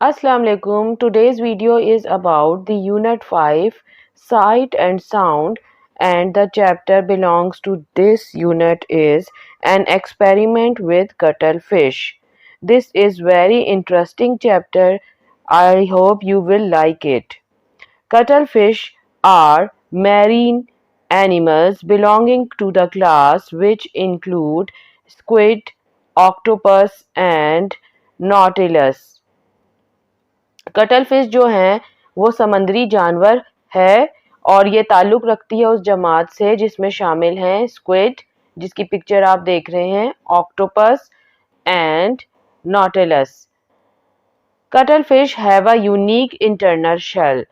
Assalamu alaikum. Today's video is about the Unit 5 Sight and Sound, and the chapter belongs to this unit is an experiment with cuttlefish. This is very interesting chapter. I hope you will like it. Cuttlefish are marine animals belonging to the class which include squid, octopus and nautilus. Cuttle fish जो हैं वो समंदरी जानवर है और ये ताल्लुक रखती है उस जमात से जिसमें शामिल हैं स्क्विड जिसकी पिक्चर आप देख रहे हैं, octopus and nautilus. Cuttlefish have a unique internal shell.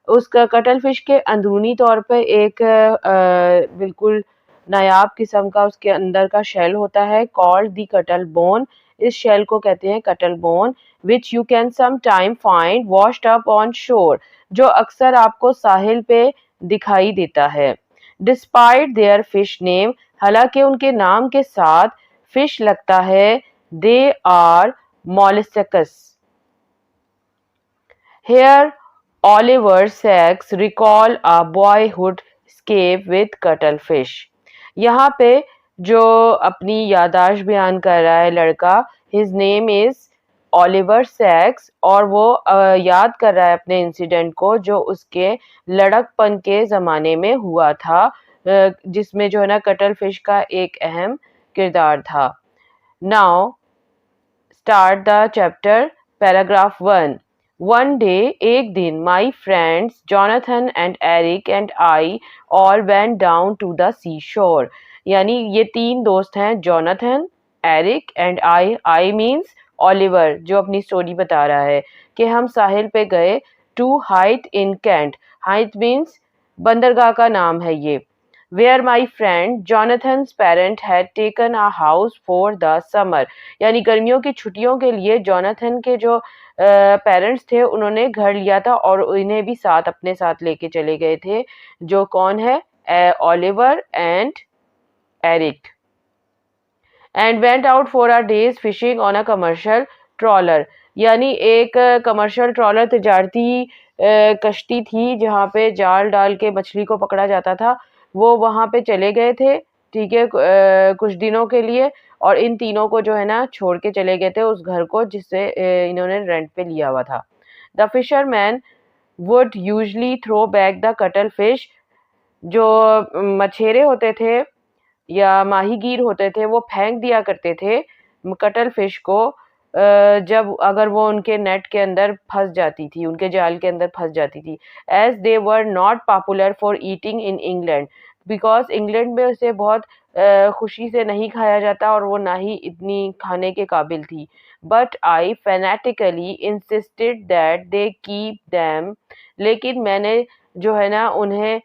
उसका कटल फिश के अंदरूनी तौर पे एक बिल्कुल नायाब किस्म का उसके अंदर का शेल होता है कॉल्ड दी कटल बोन. इस शेल को कहते हैं cuttlebone which you can sometime find washed up on shore, जो अक्सर आपको साहिल पे दिखाई देता है. डिस्पाइट देयर फिश नेम, हालांकि उनके नाम के साथ फिश लगता है, they are molluscous. Here Oliver Sacks recall a boyhood escape with cuttlefish. यहाँ पे जो अपनी यादाश्त बयान कर रहा है लड़का, his name is Oliver Sacks, और वो याद कर रहा है अपने इंसिडेंट को जो उसके लड़कपन के ज़माने में हुआ था, जिसमें जो है ना कटल फिश का एक अहम किरदार था. Now start the chapter. Paragraph 1. One day, एक दिन, my friends Jonathan and Eric and I all went down to the seashore. यानी ये तीन दोस्त हैं, Jonathan, Eric and I means Oliver, जो अपनी स्टोरी बता रहा है कि हम साहिल पे गए. to Hythe in Kent. Hythe means बंदरगाह का नाम है ये. where my friend Jonathan's parent had taken a house for the summer. यानी गर्मियों की छुट्टियों के लिए जोनाथन के जो पेरेंट्स थे उन्होंने घर लिया था और इन्हें भी साथ अपने साथ लेके चले गए थे, जो कौन है, Oliver and Eric. And went out for a day's fishing on a commercial trawler. यानी एक कमर्शियल ट्रॉलर तजारती कश्ती थी जहाँ पे जाल डाल के मछली को पकड़ा जाता था, वो वहाँ पे चले गए थे, ठीक है, कुछ दिनों के लिए, और इन तीनों को जो है ना छोड़ के चले गए थे उस घर को जिससे इन्होंने रेंट पे लिया हुआ था. The fisherman would usually throw back the cuttlefish. जो मछेरे होते थे या माहीगीर होते थे वो फेंक दिया करते थे कटल फिश को जब अगर वो उनके नेट के अंदर फंस जाती थी, उनके जाल के अंदर फंस जाती थी. As they were not popular for eating in England, because England में उसे बहुत खुशी से नहीं खाया जाता और वो ना ही इतनी खाने के काबिल थी. But I fanatically insisted that they keep them, लेकिन मैंने जो है ना उन्हें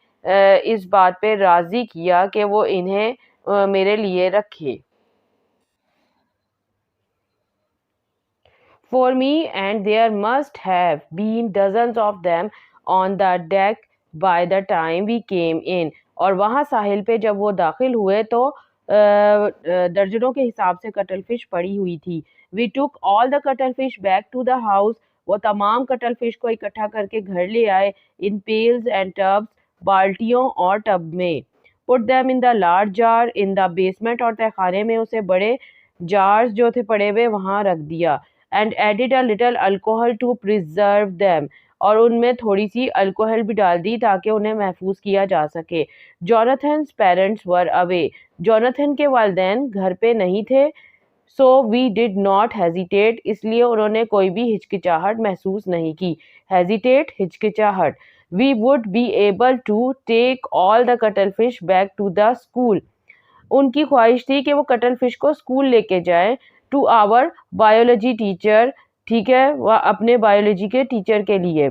इस बात पे राज़ी किया कि वो इन्हें मेरे लिए रखे. For me, and there must have been dozens of them on the deck by the time we came in. और वहाँ साहिल पे जब वो दाखिल हुए तो दर्जनों के हिसाब से कटल फिश पड़ी हुई थी. We took all the कटल fish back to the house. वो तमाम कटल फिश को इकट्ठा करके घर ले आए in pails and tubs, बाल्टियों और टब में. Put them in the large jar in the basement, और तहखाने में उसे बड़े जार्स जो थे पड़े हुए वहाँ रख दिया. And added a little alcohol to preserve them, और उनमें थोड़ी सी अल्कोहल भी डाल दी ताकि उन्हें महफूज किया जा सके. Jonathan's parents were away. Jonathan के वालिदैन घर पे नहीं थे. So we did not hesitate, इसलिए उन्होंने कोई भी हिचकिचाहट महसूस नहीं की. हेजिटेट, हिचकिचाहट. We would be able to take all the cuttlefish back to the school. उनकी ख्वाहिश थी कि वो कटल फिश को स्कूल लेके जाएं. टू आवर बायोलॉजी टीचर, ठीक है, वह अपने बायोलॉजी के टीचर के लिए.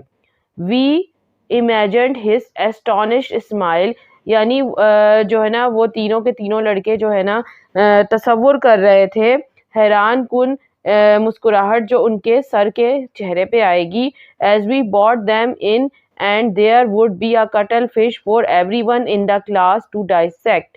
We imagined his astonished smile, यानी जो है ना वो तीनों के तीनों लड़के जो है ना तसव्वुर कर रहे थे हैरान कुन मुस्कुराहट जो उनके सर के चेहरे पे आएगी. As we bought them in and there would be a cuttlefish for everyone in the class to dissect.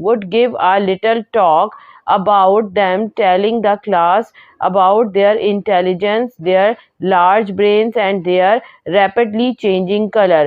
would give a little talk about them, telling the class about their intelligence, their large brains and their rapidly changing color.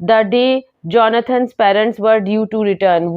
the day Jonathan's parents were due to return,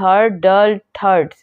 heard dull thuds,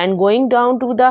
And going down to the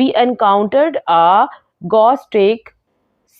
We encountered a ghostly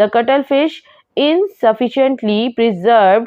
The cuttlefish insufficiently preserved,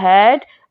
had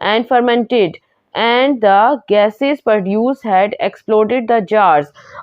and fermented, and the gases produced had exploded the jars,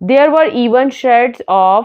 There were even shreds of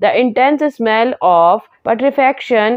The intense smell of putrefaction,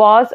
was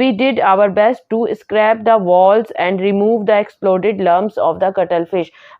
We did our best to scrape the walls and remove the exploded lumps of the cuttlefish,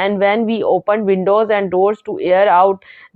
And when we opened windows and doors to air out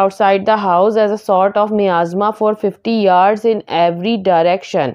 outside the house as a sort of miasma for 50 yards in every direction.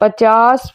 50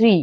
3.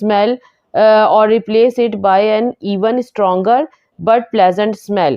smell or replace it by an even stronger but pleasant smell.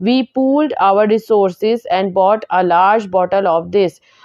We pooled our resources and bought a large bottle of this,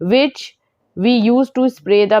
which we used to spray the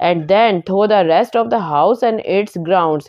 and then through the rest of the house and its grounds,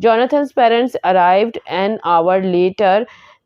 Jonathan's parents arrived an hour later,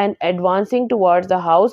and advancing towards the house,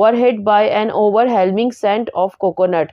were hit by an overwhelming scent of coconut,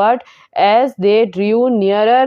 but as they drew nearer,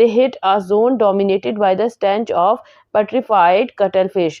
they hit a zone dominated by the stench of petrified cuttlefish,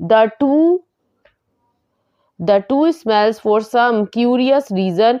The two smells for some curious reason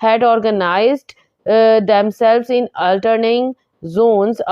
had organized themselves in alternating zones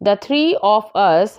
The three of us،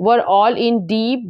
were all in deep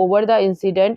over the incident،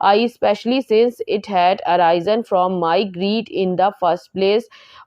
I especially since it had arisen from my greed in the first place،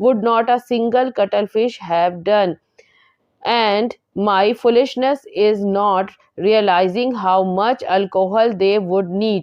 Would not a single cuttlefish have done، and my foolishness is not realizing how much alcohol they would need،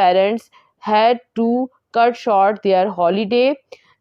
parents had to cut short their holiday،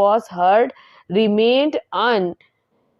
was heard remained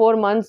4 months،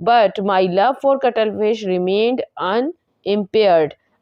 But my love for cuttlefish remained unimpaired.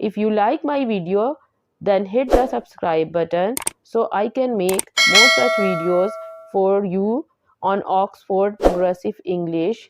If you like my video, then hit the subscribe button so I can make more such videos for you on Oxford Progressive English.